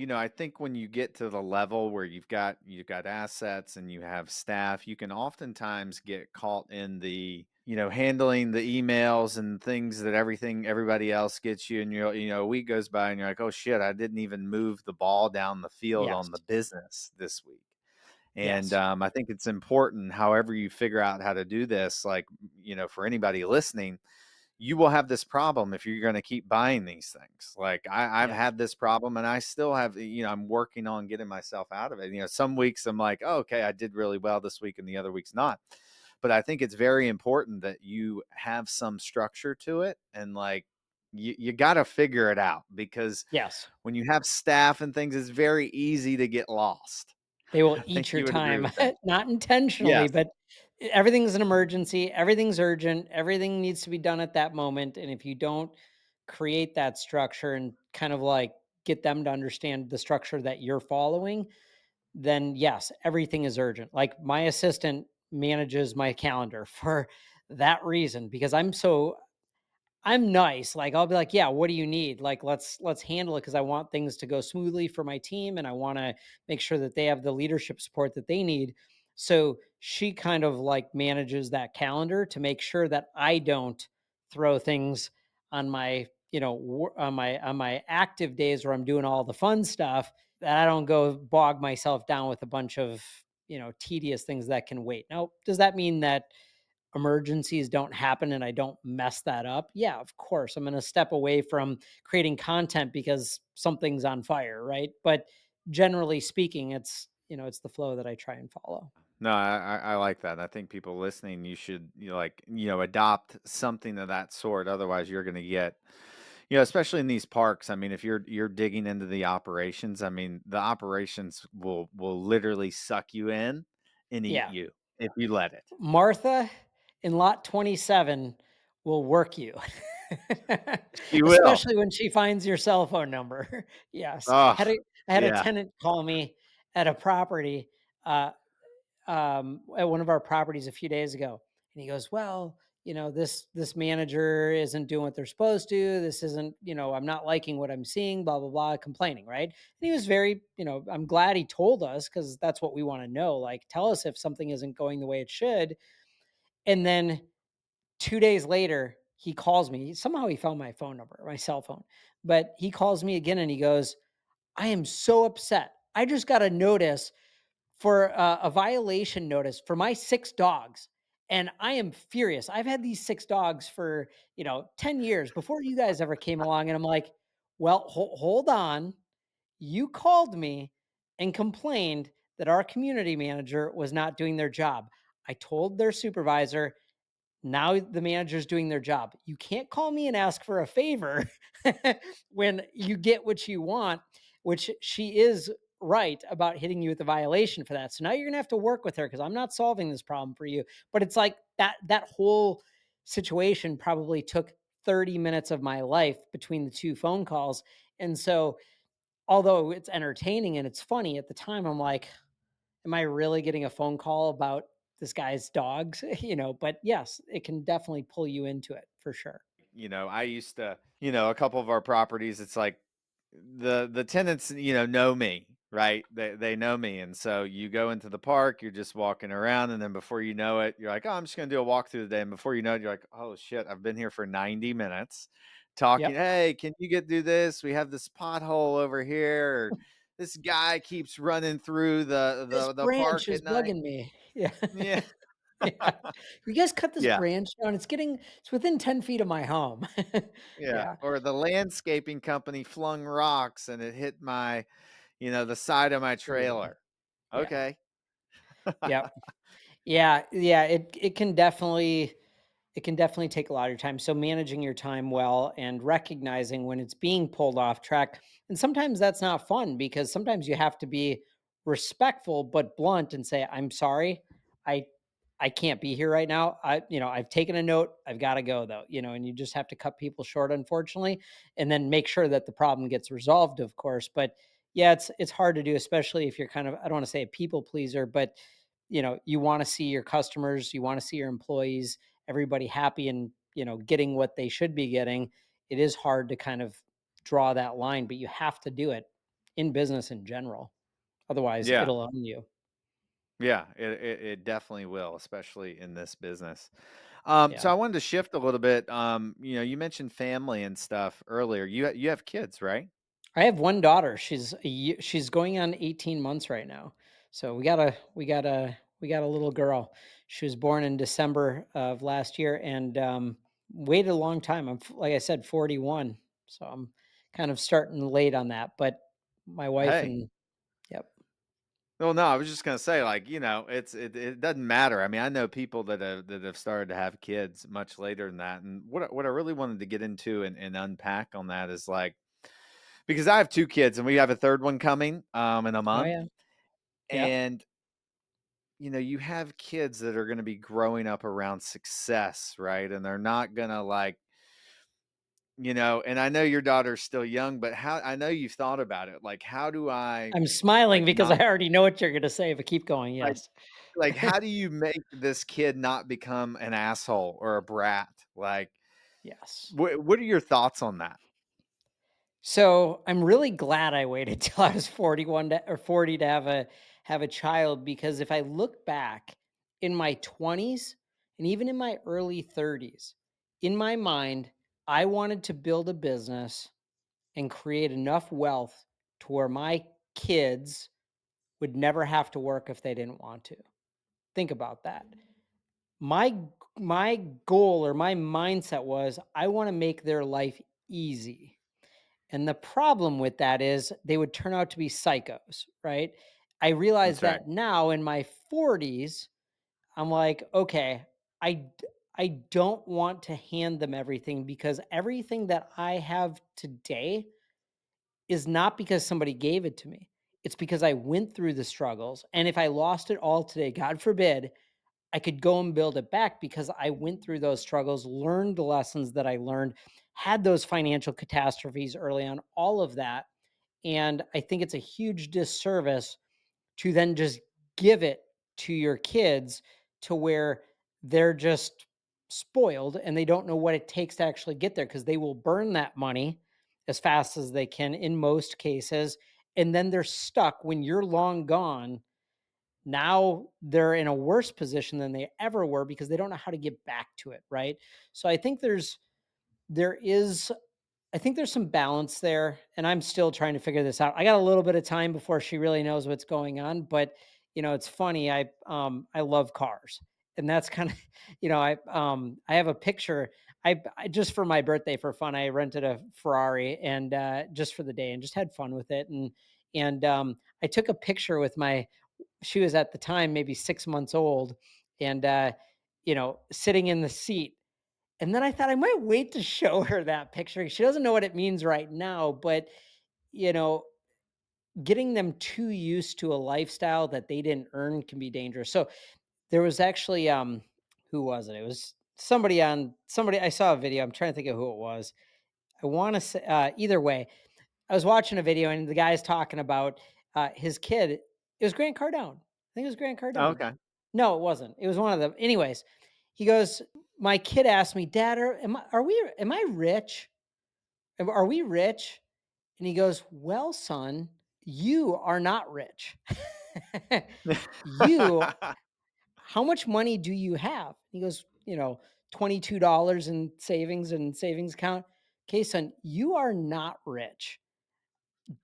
I think when you get to the level where you've got assets and you have staff, you can oftentimes get caught in handling the emails and things that everybody else gets you, and a week goes by and you're like, oh shit, I didn't even move the ball down the field Yes. on the business this week. And Yes. I think it's important, however you figure out how to do this, like for anybody listening, you will have this problem if you're going to keep buying these things. Like I've Yes. had this problem and I still have, I'm working on getting myself out of it. Some weeks I'm like, oh, okay, I did really well this week and the other week's not. But I think it's very important that you have some structure to it and like you got to figure it out because Yes. when you have staff and things, it's very easy to get lost. They will I think eat your you would agree time, with that. not intentionally, Yes. but everything's an emergency, everything's urgent, everything needs to be done at that moment, and if you don't create that structure and kind of, like, get them to understand the structure that you're following, then yes, everything is urgent. Like, my assistant manages my calendar for that reason because I'm nice. Like, I'll be like, "Yeah, what do you need? Like, let's handle it because I want things to go smoothly for my team and I wanna make sure that they have the leadership support that they need." So, she kind of, like, manages that calendar to make sure that I don't throw things on my, on my active days where I'm doing all the fun stuff, that I don't go bog myself down with a bunch of, tedious things that can wait. Now, does that mean that emergencies don't happen and I don't mess that up? Yeah, of course. I'm going to step away from creating content because something's on fire, right? But generally speaking, it's the flow that I try and follow. No, I like that. I think people listening, you should adopt something of that sort. Otherwise, you're going to get, especially in these parks. I mean, if you're digging into the operations, I mean, the operations will literally suck you in and eat Yeah. you if you let it. Martha in lot 27 will work you. She will. Especially when she finds your cell phone number. Yes. Oh, I had a yeah. tenant call me at a property, uh, at one of our properties a few days ago, and he goes, "Well, this manager isn't doing what they're supposed to. This isn't, I'm not liking what I'm seeing, blah, blah, blah," complaining, right? And he was very, I'm glad he told us because that's what we want to know. Like, tell us if something isn't going the way it should. And then 2 days later, he calls me. Somehow he found my phone number, my cell phone, but he calls me again and he goes, "I am so upset. I just got a notice for a violation notice for my 6 dogs, and I am furious. I've had these 6 dogs for, 10 years before you guys ever came along," and I'm like, "Well, hold on. You called me and complained that our community manager was not doing their job. I told their supervisor, now the manager's doing their job. You can't call me and ask for a favor when you get what you want," which she is right about hitting you with a violation for that. So now you're going to have to work with her because I'm not solving this problem for you. But it's like that whole situation probably took 30 minutes of my life between the two phone calls. And so although it's entertaining and it's funny at the time, I'm like, am I really getting a phone call about this guy's dogs? But yes, it can definitely pull you into it for sure. I used to, a couple of our properties, it's like the tenants, know me. right? They know me, and so you go into the park, you're just walking around, and then before you know it, you're like, "Oh, I'm just gonna do a walk through the day," and before you know it, you're like, "Oh shit, I've been here for 90 minutes talking. Yep. Hey, can you get through this? We have this pothole over here. Or, this guy keeps running through the This the park branch at is night." bugging me. Yeah. Yeah, Yeah. You guys cut this yeah, branch down. It's within 10 feet of my home. yeah. Yeah. Or the landscaping company flung rocks and it hit my, the side of my True. trailer. Yeah. Okay. Yep. Yeah. Yeah. It can definitely take a lot of your time. So managing your time well and recognizing when it's being pulled off track. And sometimes that's not fun because sometimes you have to be respectful but blunt and say, "I'm sorry. I I can't be here right now. I've taken a note. I've got to go though." And you just have to cut people short, unfortunately, and then make sure that the problem gets resolved, of course. But yeah, it's hard to do, especially if you're kind of, I don't want to say a people pleaser, but you want to see your customers, you want to see your employees, everybody happy and getting what they should be getting. It is hard to kind of draw that line, but you have to do it in business in general. Otherwise, Yeah. it'll own you. Yeah, it definitely will, especially in this business. So Yeah. I wanted to shift a little bit. You mentioned family and stuff earlier. You have kids, right? I have one daughter. She's going on 18 months right now. So we got a little girl. She was born in December of last year and waited a long time. Like I said, 41. So I'm kind of starting late on that, but my wife Hey. and yep. Well, no, I was just gonna say, like, it doesn't matter. I mean, I know people that have started to have kids much later than that. And what I really wanted to get into and unpack on that is like, because I have two kids and we have a third one coming in a Oh month. yeah. Yep. And you have kids that are gonna be growing up around success, right? And they're not gonna like, and I know your daughter's still young, but how I know you've thought about it. Like, how do I I'm smiling like because I not already know what you're going to say, but keep going. like Yes. how do you make this kid not become an asshole or a brat? Like, Yes. what are your thoughts on that? So I'm really glad I waited till I was 41 or 40 to have a child because if I look back in my 20s and even in my early 30s, in my mind, I wanted to build a business and create enough wealth to where my kids would never have to work if they didn't want to. Think about that. My goal or my mindset was I want to make their life easy. And the problem with that is they would turn out to be psychos, right? I realize That's right. that now in my 40s, I'm like, okay, I d- I don't want to hand them everything because everything that I have today is not because somebody gave it to me. It's because I went through the struggles. And if I lost it all today, God forbid, I could go and build it back because I went through those struggles, learned the lessons that I learned, had those financial catastrophes early on, all of that. And I think it's a huge disservice to then just give it to your kids to where they're just spoiled and they don't know what it takes to actually get there because they will burn that money as fast as they can in most cases. And then they're stuck when you're long gone. Now they're in a worse position than they ever were because they don't know how to get back to it. Right. So there is I think there's some balance there, and I'm still trying to figure this out. I got a little bit of time before she really knows what's going on, but it's funny. I love cars, and that's kind of I have a picture. I just for my birthday for fun, I rented a Ferrari and just for the day and just had fun with it, and I took a picture with my. She was at the time maybe 6 months old, and sitting in the seat and then I thought I might wait to show her that picture. She doesn't know what it means right now, but you know, getting them too used to a lifestyle that they didn't earn can be dangerous. So there was actually who was it? It was somebody I saw a video. I'm trying to think of who it was. I want to say either way. I was watching a video and the guy's talking about his kid. It was Grant Cardone. I think it was Grant Cardone. Okay. No, it wasn't. It was one of them. Anyways, he goes, "My kid asked me, Dad, am I rich? Are we rich?" And he goes, "Well, son." you are not rich. You how much money do you have? He goes, $22 in savings account. Okay, son, you are not rich.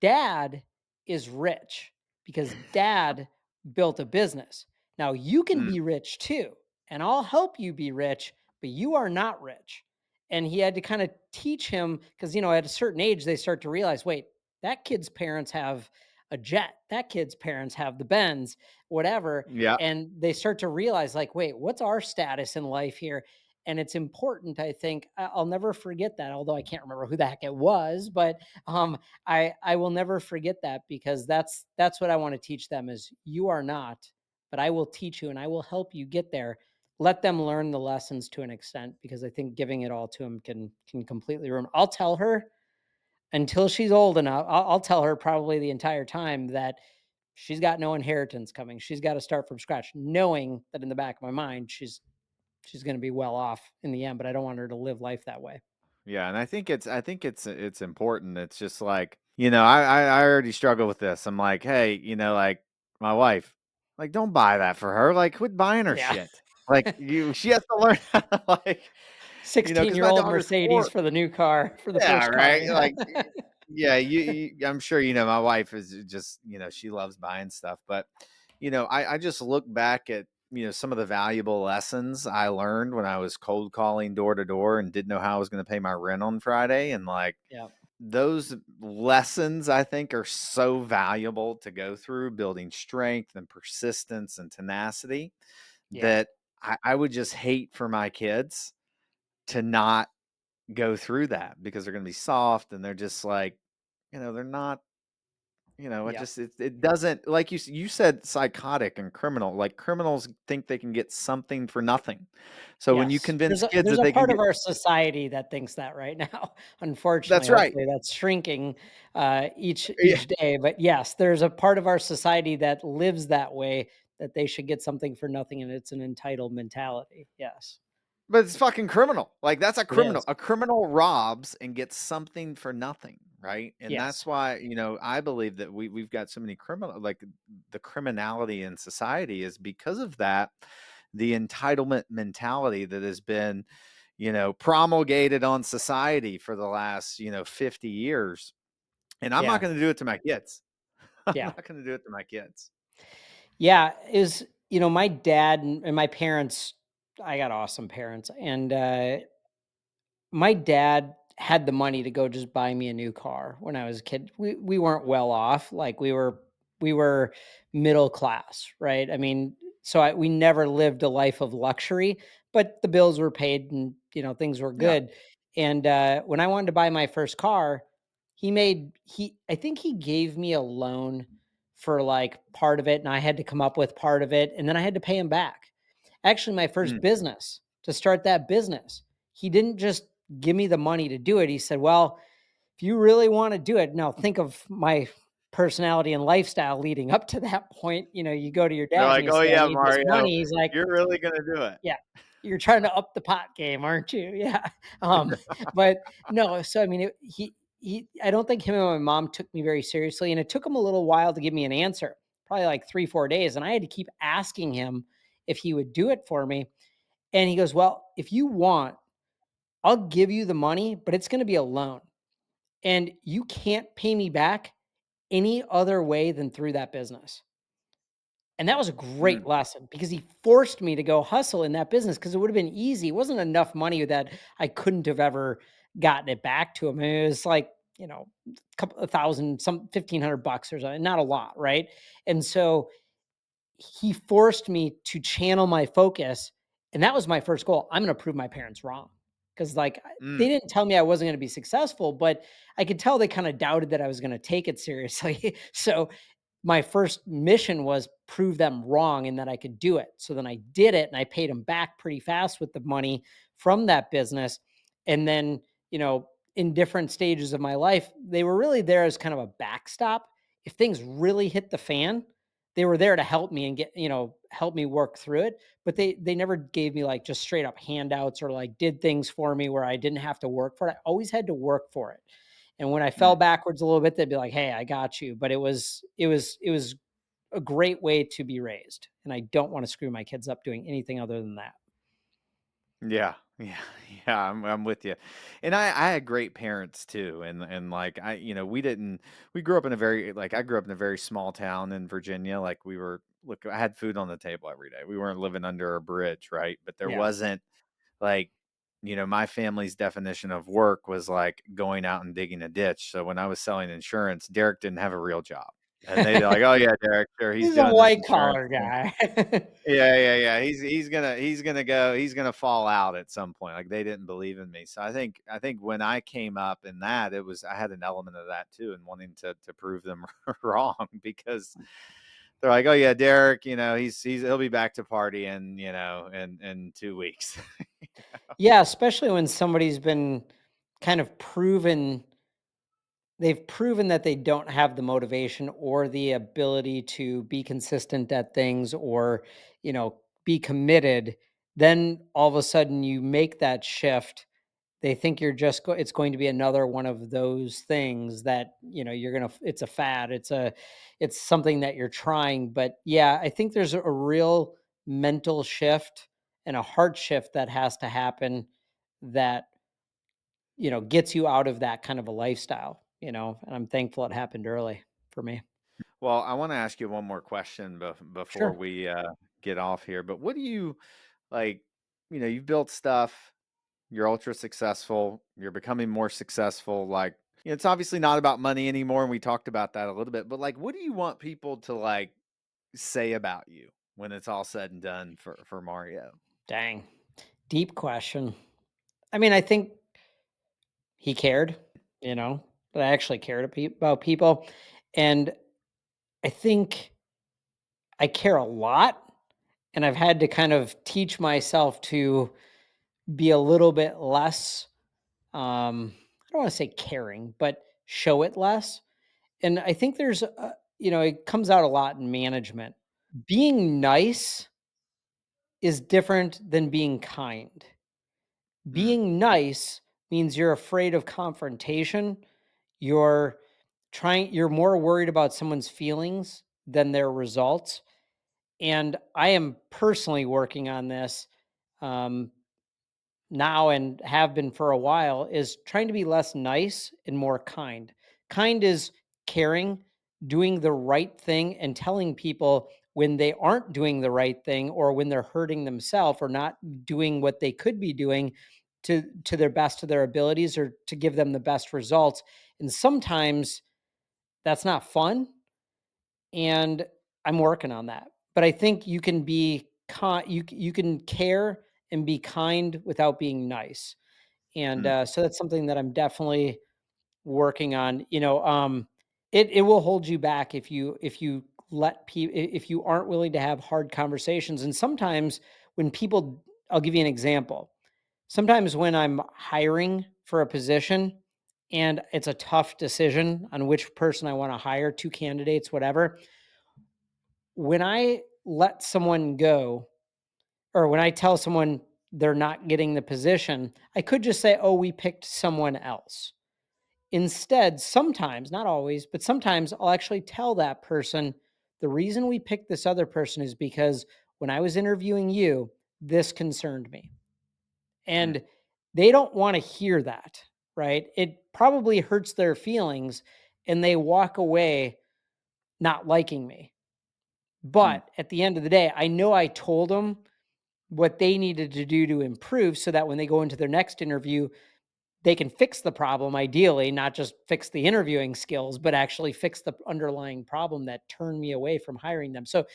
Dad is rich because dad built a business. Now you can Mm, be rich too, and I'll help you be rich, but you are not rich. And he had to kind of teach him because, at a certain age, they start to realize, wait, that kid's parents have a jet, that kid's parents have the Benz, whatever. yeah, And they start to realize, like, wait, what's our status in life here? And it's important, I think. I'll never forget that, although I can't remember who the heck it was, but I will never forget that because that's what I want to teach them is you are not, but I will teach you and I will help you get there. Let them learn the lessons to an extent because I think giving it all to them can completely ruin. I'll tell her until she's old enough. I'll tell her probably the entire time that she's got no inheritance coming. She's got to start from scratch, knowing that in the back of my mind she's going to be well off in the end. But I don't want her to live life that way. yeah, and I think it's important. It's just like, I already struggle with this. I'm like, hey, like my wife, like, don't buy that for her. Like, quit buying her Yeah. shit. Like, she has to learn how to like, 16 because year my old daughter's Mercedes 4. for the new car, for the Yeah, first car. right. Like, yeah, I'm sure my wife is just she loves buying stuff, but I just look back at some of the valuable lessons I learned when I was cold calling door to door and didn't know how I was going to pay my rent on Friday, and like Yeah. those lessons I think are so valuable to go through, building strength and persistence and tenacity, Yeah. that I would just hate for my kids to not go through that because they're going to be soft and they're just like, they're not, it Yep. just, it doesn't, like you said, psychotic and criminal. Like criminals think they can get something for nothing. So when you Yes. convince kids There's that a they can part of get, our society that thinks that right now. Unfortunately, that's right. hopefully that's shrinking each Yeah. each day. But yes, there's a part of our society that lives that way that they should get something for nothing, and it's an entitled mentality. Yes, But it's fucking criminal. Like that's a it criminal. is. A criminal robs and gets something for nothing, right? And that's Yes. why, I believe that we've got so many criminal, like the criminality in society is because of that, the entitlement mentality that has been, promulgated on society for the last, 50 years. And I'm not Yeah. going to do it to my kids. I'm Yeah. not going to do it to my kids. Yeah. Is my dad and my parents. I got awesome parents, and my dad had the money to go just buy me a new car when I was a kid. We weren't well off, like we were middle class, right? I mean, so we never lived a life of luxury, but the bills were paid and things were Yeah. good. And when I wanted to buy my first car, he I think he gave me a loan for like part of it, and I had to come up with part of it, and then I had to pay him back. Actually, my first Mm. business, to start that business, he didn't just give me the money to do it. He said, "Well, if you really want to do it, now think of my personality and lifestyle leading up to that point. You go to your They're dad and like, you oh, say, I yeah, need this Mario, money." He's like, you're really going to do it. "Yeah, you're trying to up the pot game, aren't you?" Yeah. But no, so I mean, I don't think him and my mom took me very seriously, and it took him a little while to give me an answer, probably like 3, 4 days, and I had to keep asking him if he would do it for me. And he goes, "Well, if you want, I'll give you the money, but it's going to be a loan. And you can't pay me back any other way than through that business." And that was a great Mm. lesson because he forced me to go hustle in that business because it would have been easy. It wasn't enough money that I couldn't have ever gotten it back to him. It was like, a couple of thousand, some $1,500 or something, not a lot. Right. And so he forced me to channel my focus, and that was my first goal. I'm gonna prove my parents wrong, because like, they Mm. didn't tell me I wasn't gonna be successful, but I could tell they kinda doubted that I was gonna take it seriously. So my first mission was prove them wrong and that I could do it. So then I did it and I paid them back pretty fast with the money from that business. And then, in different stages of my life, they were really there as kind of a backstop. If things really hit the fan, they were there to help me and help me work through it. But they never gave me like just straight up handouts or like did things for me where I didn't have to work for it. I always had to work for it. And when I Mm. fell backwards a little bit, they'd be like, "Hey, I got you." But it was a great way to be raised, and I don't want to screw my kids up doing anything other than that. Yeah, yeah, yeah. I'm with you, and I had great parents too, and like we grew up in a very like I grew up in a very small town in Virginia. Like I had food on the table every day. We weren't living under a bridge, right? But there Yeah. wasn't like my family's definition of work was like going out and digging a ditch. So when I was selling insurance, Derek didn't have a real job, and they'd like, "Oh yeah, Derek, sure, he's He's a doing this white insurance collar thing." guy. Yeah, yeah, yeah. He's gonna fall out at some point. Like they didn't believe in me. So I think when I came up in that, I had an element of that too, and wanting to prove them wrong because they're like, oh yeah, Derek, he'll be back to partying, in 2 weeks. Yeah, especially when somebody's been kind of proven they've proven that they don't have the motivation or the ability to be consistent at things or, be committed, then all of a sudden you make that shift. They think you're just it's going to be another one of those things that, you're going to it's a fad. It's something that you're trying, but yeah, I think there's a real mental shift and a heart shift that has to happen that, gets you out of that kind of a lifestyle, and I'm thankful it happened early for me. Well, I want to ask you one more question before Sure. we get off here. But what do you like? You've built stuff. You're ultra successful. You're becoming more successful. Like, it's obviously not about money anymore. And we talked about that a little bit, but like, what do you want people to like say about you when it's all said and done for Mario? Dang. Deep question. I mean, I think he cared, that I actually cared about people. And I think I care a lot. And I've had to kind of teach myself to be a little bit less, I don't want to say caring, but show it less. And I think it comes out a lot in management. Being nice is different than being kind. Mm, Being nice means you're afraid of confrontation. You're you're more worried about someone's feelings than their results. And I am personally working on this um, now and have been for a while is trying to be less nice and more kind. Kind is caring, doing the right thing, and telling people when they aren't doing the right thing or when they're hurting themselves or not doing what they could be doing to their best of their abilities or to give them the best results. And sometimes that's not fun, and I'm working on that. But I think you can be you can care and be kind without being nice. And mm. so that's something that I'm definitely working on. It will hold you back if you if you aren't willing to have hard conversations. And sometimes when people, I'll give you an example. Sometimes when I'm hiring for a position and it's a tough decision on which person I want to hire, two candidates, whatever, when I let someone go or when I tell someone they're not getting the position, I could just say, "Oh, we picked someone else." Instead, sometimes, not always, but sometimes I'll actually tell that person, "The reason we picked this other person is because when I was interviewing you, this concerned me." Mm. And they don't want to hear that, right? It probably hurts their feelings and they walk away not liking me. Mm. But at the end of the day, I know I told them what they needed to do to improve so that when they go into their next interview, they can fix the problem ideally, not just fix the interviewing skills, but actually fix the underlying problem that turned me away from hiring them. So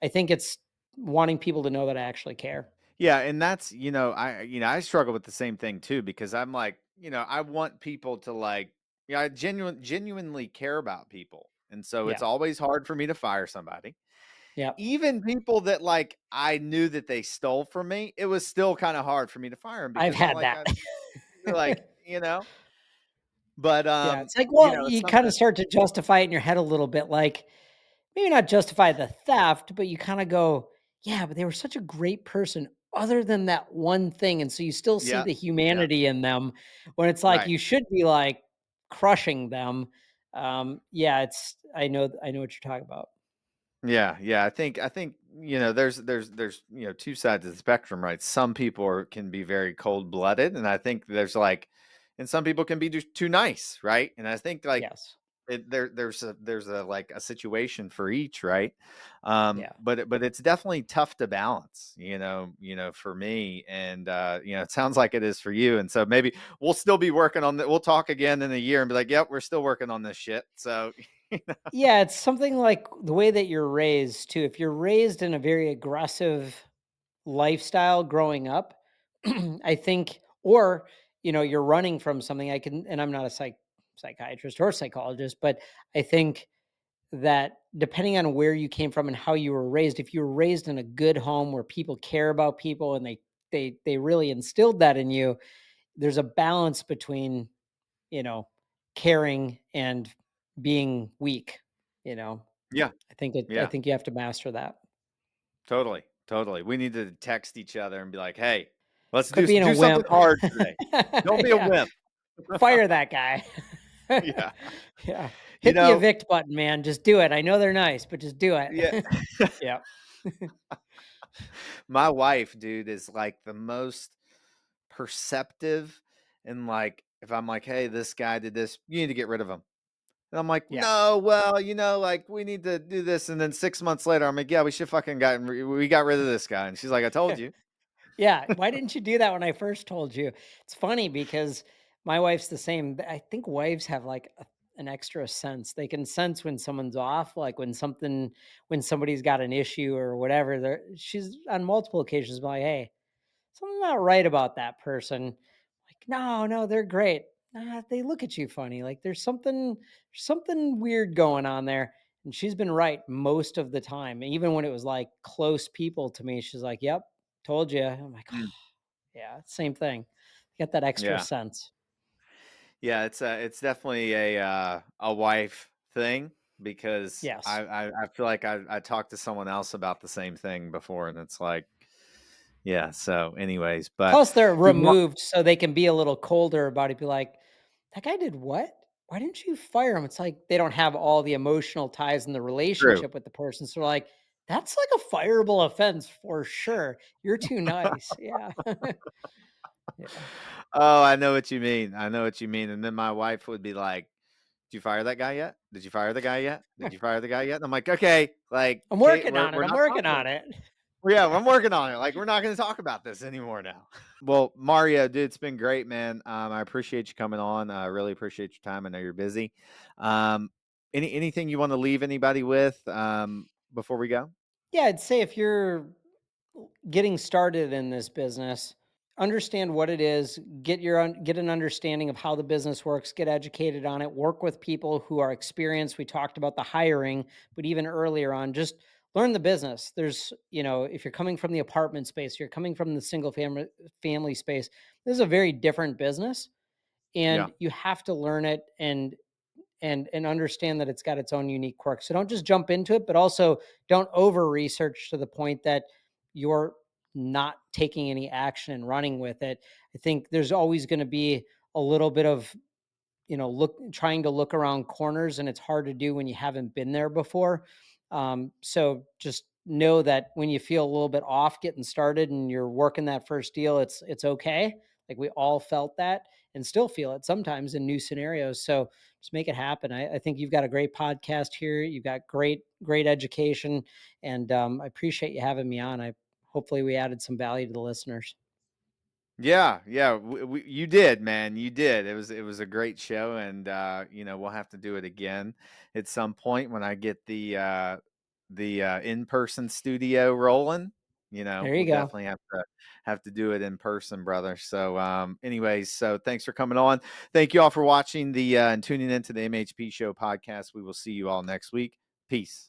I think it's wanting people to know that I actually care. Yeah, and that's, I struggle with the same thing too because I'm like, I want people to like, I genuinely care about people. And so Yeah. it's always hard for me to fire somebody. Yeah. Even people that like I knew that they stole from me, it was still kind of hard for me to fire them I've because they're had like that. they're like, but Yeah. It's like, well, it's you kind something. of start to justify it in your head a little bit. Like, maybe not justify the theft, but you kind of go, yeah, but they were such a great person other than that one thing. And so you still see Yeah. the Yeah. humanity in them when it's like Right. you should be like, crushing them. Yeah, it's I know what you're talking about. Yeah, yeah. I think there's two sides of the spectrum, right? Some people can be very cold blooded, and I think and some people can be just too nice, right? And I think Yes. there's a like a situation for each, right? Yeah. But it's definitely tough to balance, for me, and it sounds like it is for you. And so maybe we'll still be working on that. We'll talk again in a year and be like, yep, we're still working on this shit. So Yeah, it's something like the way that you're raised too. If you're raised in a very aggressive lifestyle growing up, I think, or you're running from something. And I'm not a psychiatrist or psychologist, but I think that depending on where you came from and how you were raised, if you were raised in a good home where people care about people and they really instilled that in you, there's a balance between you know caring and being weak. You know, yeah, I yeah. think you have to master that. Totally, totally. We need to text each other and be like, "Hey, let's Quit being a do something wimp. hard today. Don't be a Yeah, wimp." fire that guy. Yeah. Yeah, You hit the know, evict button, man. Just do it. I know they're nice, but just do it. yeah. Yeah. My wife, dude, is like the most perceptive, and like if I'm like, "Hey, this guy did this, you need to get rid of him." And I'm like, Yeah. "No, well, like we need to do this." And then 6 months later, I'm like, "Yeah, we should fucking we got rid of this guy." And she's like, "I told you." Yeah, why didn't you do that when I first told you? It's funny because my wife's the same. I think wives have like an extra sense. They can sense when someone's off, like when somebody's got an issue or whatever. She's on multiple occasions been like, "Hey, something's not right about that person." Like, no, no, they're great. Nah, they look at you funny. Like there's something weird going on there. And she's been right most of the time. Even when it was like close people to me, she's like, "Yep, told you." I'm like, Mm, yeah, same thing. You got that extra yeah. sense. Yeah, it's definitely a wife thing because Yes. I feel like I talked to someone else about the same thing before, and it's like, yeah. So, anyways, but Plus, they're dude, removed so they can be a little colder about it. Be like, that guy did what? Why didn't you fire him? It's like they don't have all the emotional ties in the true. relationship with the person. So they're like, that's like a fireable offense for sure. You're too nice. Yeah. Yeah. Oh, I know what you mean. I know what you mean. And then my wife would be like, "Did you fire that guy yet? Did you fire the guy yet? Did you fire the guy yet?" And I'm like, "Okay, like, I'm Kate, working on it. we're I'm not working talking. on it. Yeah, I'm working on it. Like, we're not going to talk about this anymore now." Well, Mario, dude, it's been great, man. I appreciate you coming on. I really appreciate your time. I know you're busy. Um, anything you want to leave anybody with before we go? Yeah, I'd say if you're getting started in this business, understand what it is, get an understanding of how the business works, get educated on it, work with people who are experienced. We talked about the hiring, but even earlier on, just learn the business. There's, if you're coming from the apartment space, you're coming from the single family space, this is a very different business Yeah. and you have to learn it and understand that it's got its own unique quirks. So don't just jump into it, but also don't over research to the point that you're not taking any action and running with it. I think there's always going to be a little bit of trying to look around corners, and it's hard to do when you haven't been there before. So just know that when you feel a little bit off getting started and you're working that first deal, it's okay. Like we all felt that and still feel it sometimes in new scenarios. So just make it happen. I think you've got a great podcast here. You've got great education, and I appreciate you having me on. I hopefully we added some value to the listeners. Yeah, yeah, you did, man. You did. It was a great show, and we'll have to do it again at some point when I get the in-person studio rolling. There you We'll go. definitely have to do it in person, brother. So, anyways, so thanks for coming on. Thank you all for watching and tuning into the MHP Show podcast. We will see you all next week. Peace.